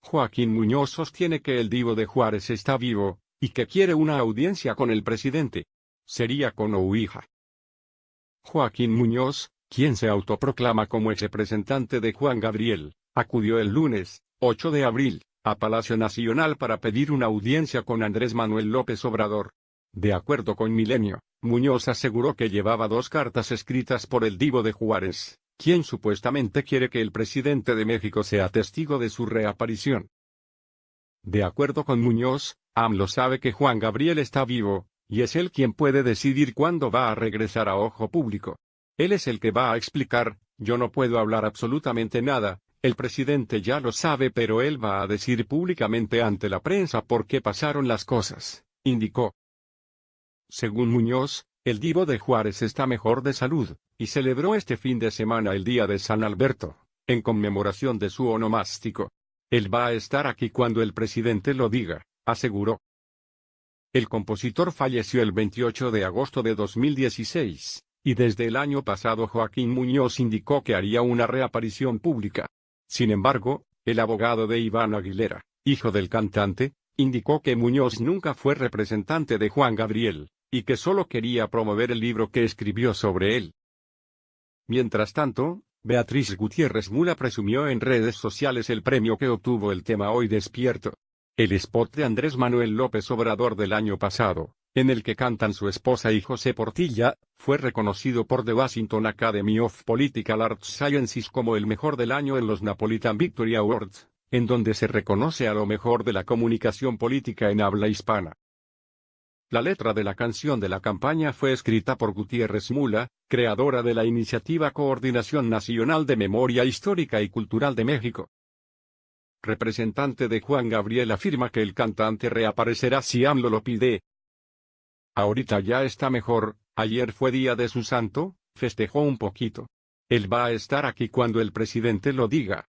Joaquín Muñoz sostiene que el Divo de Juárez está vivo, y que quiere una audiencia con el presidente. Sería con Ouija. Joaquín Muñoz, quien se autoproclama como ex representante de Juan Gabriel, acudió el lunes, 8 de abril, a Palacio Nacional para pedir una audiencia con Andrés Manuel López Obrador. De acuerdo con Milenio, Muñoz aseguró que llevaba 2 cartas escritas por el Divo de Juárez, quien supuestamente quiere que el presidente de México sea testigo de su reaparición. De acuerdo con Muñoz, AMLO sabe que Juan Gabriel está vivo, y es él quien puede decidir cuándo va a regresar a ojo público. Él es el que va a explicar, yo no puedo hablar absolutamente nada, el presidente ya lo sabe, pero él va a decir públicamente ante la prensa por qué pasaron las cosas, indicó. Según Muñoz, el Divo de Juárez está mejor de salud, y celebró este fin de semana el Día de San Alberto, en conmemoración de su onomástico. Él va a estar aquí cuando el presidente lo diga, aseguró. El compositor falleció el 28 de agosto de 2016, y desde el año pasado Joaquín Muñoz indicó que haría una reaparición pública. Sin embargo, el abogado de Iván Aguilera, hijo del cantante, indicó que Muñoz nunca fue representante de Juan Gabriel, y que solo quería promover el libro que escribió sobre él. Mientras tanto, Beatriz Gutiérrez Mula presumió en redes sociales el premio que obtuvo el tema Hoy Despierto. El spot de Andrés Manuel López Obrador del año pasado, en el que cantan su esposa y José Portilla, fue reconocido por The Washington Academy of Political Arts Sciences como el mejor del año en los Napolitan Victory Awards, en donde se reconoce a lo mejor de la comunicación política en habla hispana. La letra de la canción de la campaña fue escrita por Gutiérrez Mula, creadora de la iniciativa Coordinación Nacional de Memoria Histórica y Cultural de México. Representante de Juan Gabriel afirma que el cantante reaparecerá si AMLO lo pide. Ahorita ya está mejor, ayer fue día de su santo, festejó un poquito. Él va a estar aquí cuando el presidente lo diga.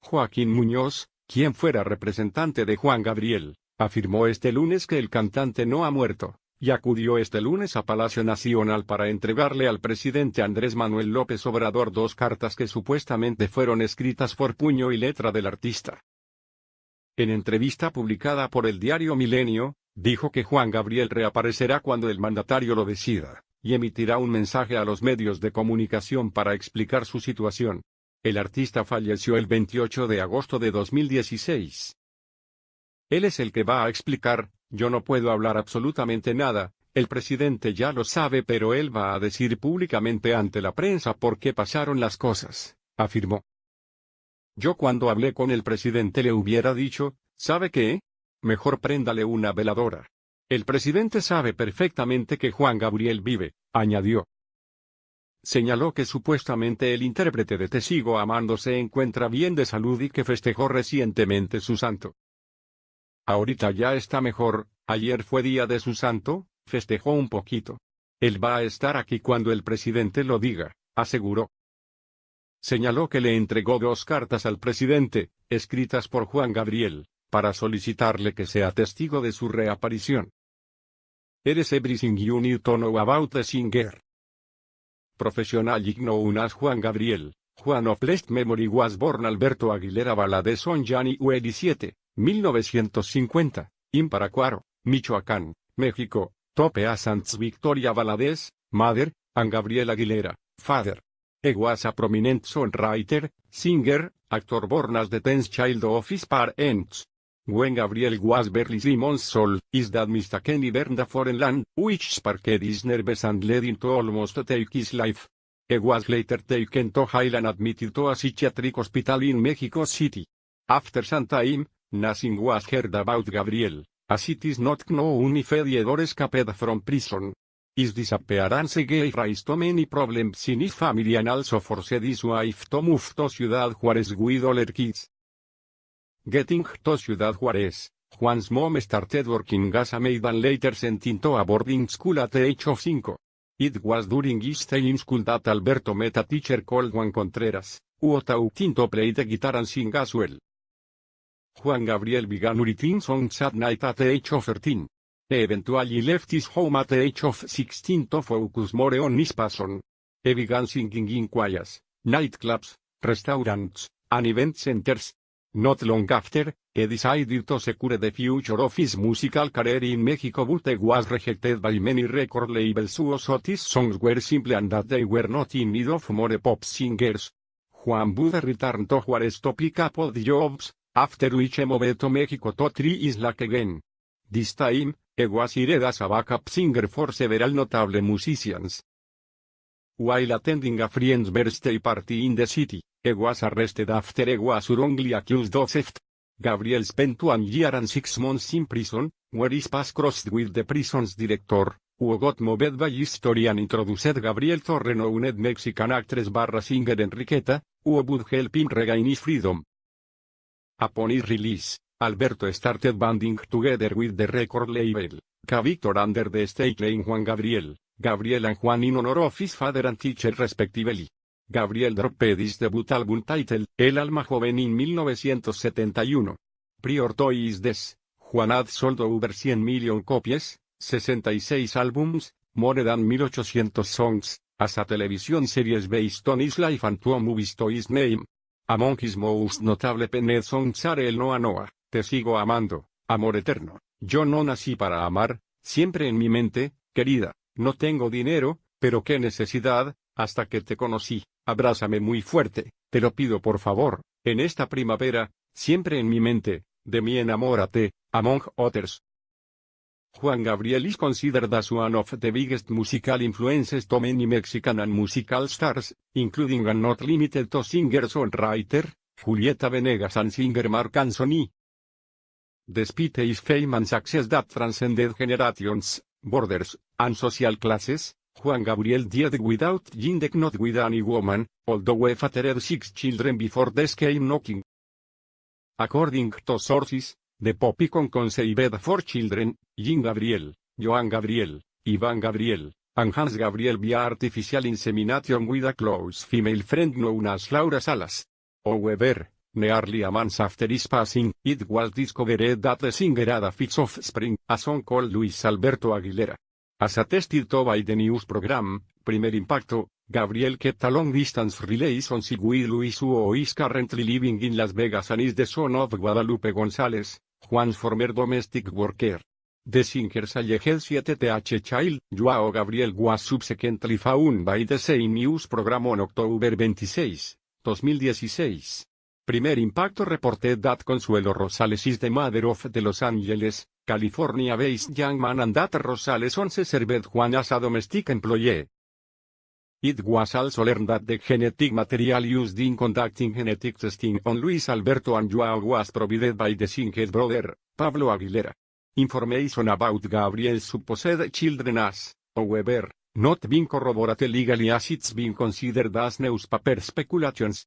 Joaquín Muñoz, quien fuera representante de Juan Gabriel, afirmó este lunes que el cantante no ha muerto, y acudió este lunes a Palacio Nacional para entregarle al presidente Andrés Manuel López Obrador 2 cartas que supuestamente fueron escritas por puño y letra del artista. En entrevista publicada por el diario Milenio, dijo que Juan Gabriel reaparecerá cuando el mandatario lo decida, y emitirá un mensaje a los medios de comunicación para explicar su situación. El artista falleció el 28 de agosto de 2016. Él es el que va a explicar, yo no puedo hablar absolutamente nada, el presidente ya lo sabe, pero él va a decir públicamente ante la prensa por qué pasaron las cosas, afirmó. Yo cuando hablé con el presidente le hubiera dicho, ¿sabe qué? Mejor préndale una veladora. El presidente sabe perfectamente que Juan Gabriel vive, añadió. Señaló que supuestamente el intérprete de Te Sigo Amando se encuentra bien de salud y que festejó recientemente su santo. Ahorita ya está mejor, ayer fue día de su santo, festejó un poquito. Él va a estar aquí cuando el presidente lo diga, aseguró. Señaló que le entregó 2 cartas al presidente, escritas por Juan Gabriel, para solicitarle que sea testigo de su reaparición. Eres everything you need to know about the singer. Professional known as Juan Gabriel, Juan of blessed memory was born Alberto Aguilera Valadez on January 17, 1950, in Paracuaro, Michoacán, México, Tope a Sants Victoria Valadez, mother, and Gabriel Aguilera, father. He was a prominent songwriter, singer, actor born as the 10th child of his parents. When Gabriel was barely 3 months old, his dad mistakenly burned a foreign land, which sparked his nerves and led him to almost take his life. He was later taken to jail and admitted to a psychiatric hospital in Mexico City. After some time, nothing was heard about Gabriel, as it is not known if he ever escaped from prison. His disappearance gave rise to many problems in his family and also forced his wife to move to Ciudad Juárez with all her kids. Getting to Ciudad Juárez, Juan's mom started working as a maid and later sent him to a boarding school at the age of 5. It was during his stay in school that Alberto met a teacher called Juan Contreras, who taught him to play the guitar and sing as well. Juan Gabriel began writing songs at night at the age of 13. He eventually left his home at the age of 16 to focus more on his passion. He began singing in choirs, nightclubs, restaurants, and event centers. Not long after, he decided to secure the future of his musical career in Mexico, but he was rejected by many record labels who thought his songs were simple and that they were not in need of more pop singers. Juan would return to Juárez to pick up odd jobs, after which he moved to Mexico to try his luck again. This time, he was hired as a backup singer for several notable musicians. While attending a friend's birthday party in the city, he was arrested after he was wrongly accused of theft. Gabriel spent 1 year and 6 months in prison, where his paths crossed with the prison's director, who got moved by his story and introduced Gabriel to renowned Mexican actress singer Enriqueta, who would help him regain his freedom. Upon his release, Alberto started banding together with the record label, K-Victor, under the stage name Juan Gabriel, Gabriel and Juan in honor of his father and teacher respectively. Gabriel dropped his debut album titled El Alma Joven in 1971. Prior to his death, Juan had sold over 100 million copies, 66 albums, more than 1,800 songs, as a television series based on his life and 2 movies to his name. Among his most notable penned songs are El Noa Noa, Te Sigo Amando, Amor Eterno, Yo no nací para amar, Siempre en mi mente, Querida, No tengo dinero, pero qué necesidad, Hasta que te conocí, Abrázame muy fuerte, te lo pido por favor, En esta primavera, Siempre en mi mente, De mí enamórate, among others. Juan Gabriel is considered as one of the biggest musical influences to many Mexican and musical stars, including and not limited to singer-songwriter, Julieta Venegas and singer Marc Anthony. Despite his fame and success that transcended generations, borders, and social classes, Juan Gabriel died without gender, not with any woman, although he fathered 6 children before death came knocking. According to sources, the pop icon conceived 4 children, Jean Gabriel, Joan Gabriel, Iván Gabriel, and Hans Gabriel via artificial insemination with a close female friend known as Laura Salas. However, nearly a month after his passing, it was discovered that the singer had a fifth offspring, a son called Luis Alberto Aguilera. As attested to by the news program, Primer Impacto, Gabriel kept a long-distance relationship with Luis, who is currently living in Las Vegas and is the son of Guadalupe González, Juan's former domestic worker. The singer's alleged 7th child, Joao Gabriel, was subsequently found by the same news program on October 26, 2016. Primer Impacto reported that Consuelo Rosales is the mother of the Los Angeles, California-based young man and that Rosales once served Juan as a domestic employee. It was also learned that the genetic material used in conducting genetic testing on Luis Alberto and Joao was provided by the singer's brother, Pablo Aguilera. Information about Gabriel's supposed children has, however, not been corroborated legally, as it's been considered as newspaper speculations.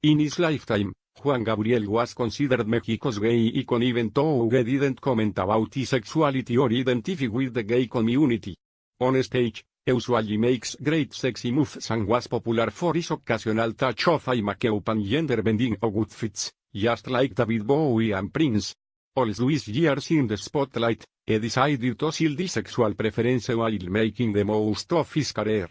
In his lifetime, Juan Gabriel was considered Mexico's gay icon, even though he didn't comment about his sexuality or identify with the gay community. On stage, he usually makes great sexy moves and was popular for his occasional touch of eye makeup and gender-bending outfits, just like David Bowie and Prince. All these years in the spotlight, he decided to shield his sexual preference while making the most of his career.